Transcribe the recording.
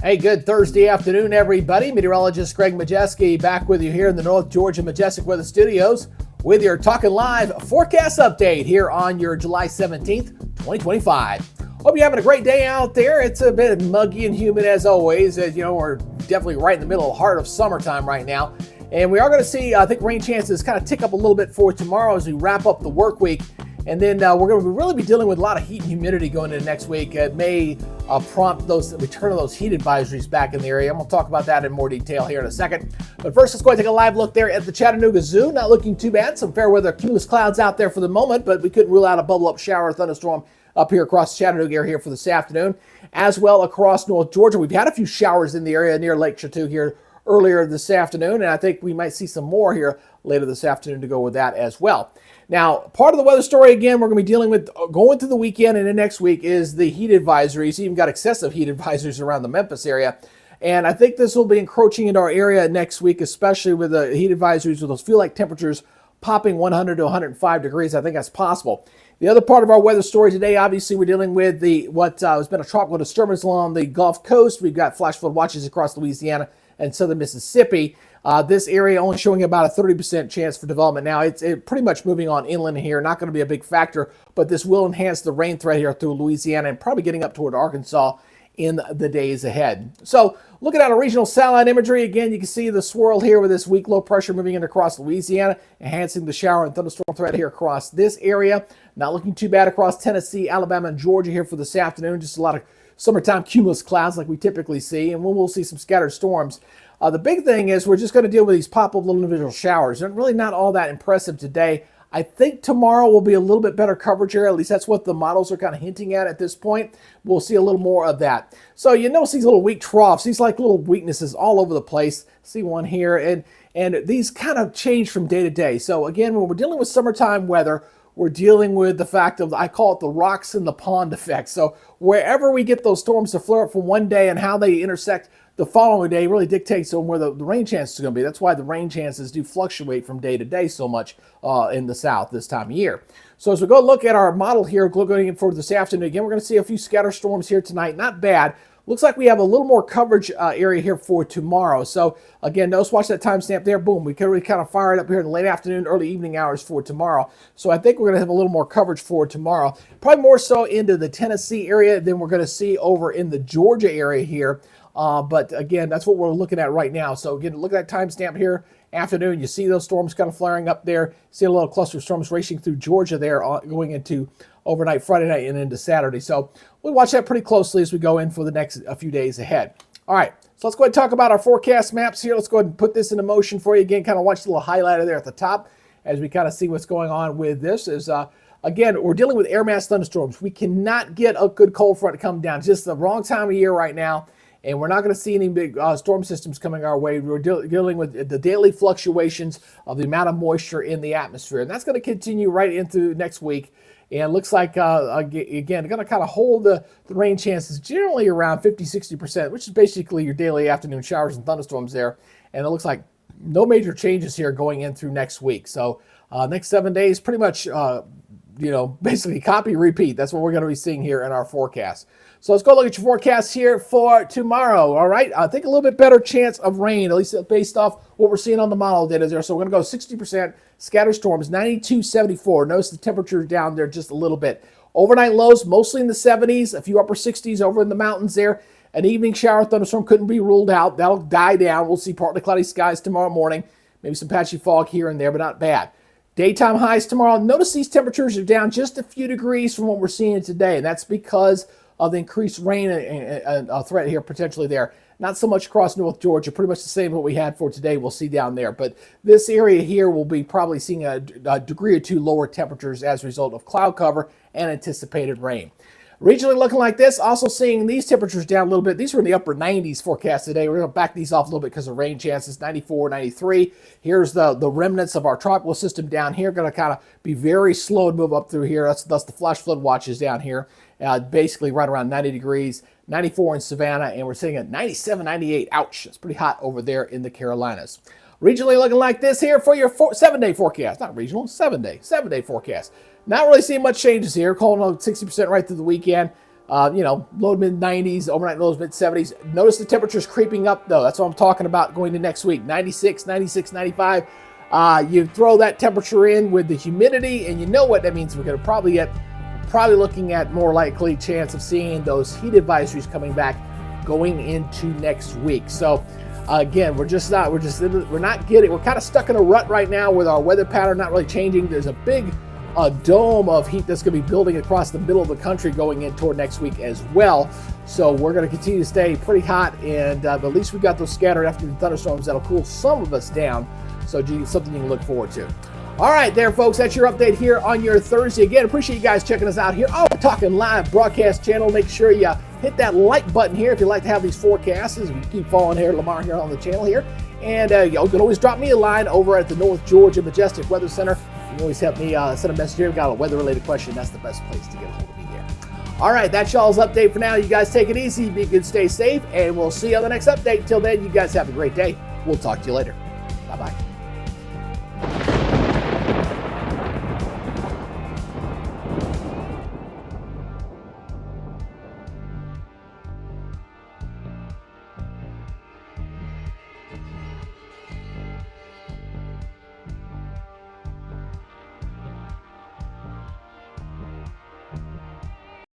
Hey, good Thursday afternoon, everybody. Meteorologist Greg Majestic back with you here in the North Georgia Majestic Weather Studios with your Talking Live forecast update here on your July 17th, 2025. Hope you're having a great day out there. It's a bit muggy and humid as always. As you know, we're definitely right in the middle of the heart of summertime right now. And we are going to see, I think, rain chances kind of tick up a little bit for tomorrow as we wrap up the work week. And then we're going to really be dealing with a lot of heat and humidity going into next week. It may prompt those return of those heat advisories back in the area. I'm going to talk about that in more detail here in a second. But first, let's go ahead and take a live look there at the Chattanooga Zoo. Not looking too bad. Some fair weather cumulus clouds out there for the moment, but we couldn't rule out a bubble up shower or thunderstorm up here across the Chattanooga area here for this afternoon. As well across North Georgia, we've had a few showers in the area near Lake Chateau here earlier this afternoon, and I think we might see some more here later this afternoon to go with that as well. Now, part of the weather story, again, we're going to be dealing with going through the weekend and the next week is the heat advisories. Even got excessive heat advisories around the Memphis area. And I think this will be encroaching into our area next week, especially with the heat advisories with those feel-like temperatures popping 100 to 105 degrees. I think that's possible. The other part of our weather story today, obviously, we're dealing with what has been a tropical disturbance along the Gulf Coast. We've got flash flood watches across Louisiana and southern Mississippi. This area only showing about a 30% chance for development now. It's pretty much moving on inland here, not going to be a big factor, but this will enhance the rain threat here through Louisiana and probably getting up toward Arkansas in the days ahead. So looking at our regional satellite imagery, again, you can see the swirl here with this weak low pressure moving in across Louisiana, enhancing the shower and thunderstorm threat here across this area. Not looking too bad across Tennessee, Alabama, and Georgia here for this afternoon. Just a lot of summertime cumulus clouds like we typically see, and we'll see some scattered storms. The big thing is we're just going to deal with these pop-up little individual showers. They're really not all that impressive today. I think tomorrow will be a little bit better coverage here. At least that's what the models are kind of hinting at this point. We'll see a little more of that. So you notice these little weak troughs, these like little weaknesses all over the place. See one here, and these kind of change from day to day. So again, when we're dealing with summertime weather, we're dealing with the fact of, I call it the rocks in the pond effect. So wherever we get those storms to flare up for one day and how they intersect the following day really dictates on where the rain chances are going to be. That's why the rain chances do fluctuate from day to day so much in the south this time of year. So as we go look at our model here, going forward this afternoon, again, we're going to see a few scatter storms here tonight. Not bad. Looks like we have a little more coverage area here for tomorrow. So again, notice, watch that timestamp there. Boom, we can really kind of fire it up here in the late afternoon, early evening hours for tomorrow. So I think we're going to have a little more coverage for tomorrow. Probably more so into the Tennessee area than we're going to see over in the Georgia area here. But again, that's what we're looking at right now. So again, look at that timestamp here, afternoon. You see those storms kind of flaring up there. See a little cluster of storms racing through Georgia there going into overnight Friday night and into Saturday. So we'll watch that pretty closely as we go in for the next few days ahead. All right, so let's go ahead and talk about our forecast maps here. Let's go ahead and put this into motion for you again. Kind of watch the little highlighter there at the top as we kind of see what's going on with this. Again, we're dealing with air mass thunderstorms. We cannot get a good cold front to come down. It's just the wrong time of year right now. And we're not going to see any big storm systems coming our way. We're dealing with the daily fluctuations of the amount of moisture in the atmosphere. And that's going to continue right into next week. And it looks like, again, going to kind of hold the rain chances generally around 50-60%, which is basically your daily afternoon showers and thunderstorms there. And it looks like no major changes here going in through next week. So next 7 days, pretty much, basically copy, repeat. That's what we're going to be seeing here in our forecast. So let's go look at your forecast here for tomorrow, all right? I think a little bit better chance of rain, at least based off what we're seeing on the model data there. So we're going to go 60%, scatter storms, 92-74. Notice the temperature down there just a little bit. Overnight lows, mostly in the 70s, a few upper 60s over in the mountains there. An evening shower thunderstorm couldn't be ruled out. That'll die down. We'll see partly cloudy skies tomorrow morning. Maybe some patchy fog here and there, but not bad. Daytime highs tomorrow. Notice these temperatures are down just a few degrees from what we're seeing today, and that's because of the increased rain and threat here potentially there. Not so much across North Georgia, pretty much the same what we had for today we'll see down there. But this area here will be probably seeing a degree or two lower temperatures as a result of cloud cover and anticipated rain. Regionally looking like this, also seeing these temperatures down a little bit. These were in the upper 90s forecast today. We're going to back these off a little bit because of rain chances, 94, 93. Here's the remnants of our tropical system down here. Going to kind of be very slow to move up through here. That's the flash flood watches down here. Basically right around 90 degrees, 94 in Savannah, and we're sitting at 97, 98. Ouch, it's pretty hot over there in the Carolinas. Regionally looking like this here for your 7-day forecast. Not regional, 7-day forecast. Not really seeing much changes here. Calling on 60% right through the weekend. low to mid 90s, overnight lows mid 70s. Notice the temperatures creeping up though. That's what I'm talking about going to next week. 96, 96, 95. You throw that temperature in with the humidity, and you know what that means. We're going to probably looking at more likely chance of seeing those heat advisories coming back going into next week. So again, we're kind of stuck in a rut right now with our weather pattern not really changing. There's a big dome of heat that's going to be building across the middle of the country going in toward next week as well. So we're going to continue to stay pretty hot, and at least we got those scattered afternoon thunderstorms that'll cool some of us down. So something you can look forward to. All right, there, folks. That's your update here on your Thursday. Again, appreciate you guys checking us out here on the Talking Live broadcast channel. Make sure you hit that like button here if you'd like to have these forecasts. If you keep following here, Lamar here on the channel here. And you can always drop me a line over at the North Georgia Majestic Weather Center. You can always help me send a message here. If you've got a weather-related question, that's the best place to get a hold of me there. All right, that's y'all's update for now. You guys take it easy, be good, stay safe, and we'll see you on the next update. Till then, you guys have a great day. We'll talk to you later. Bye-bye.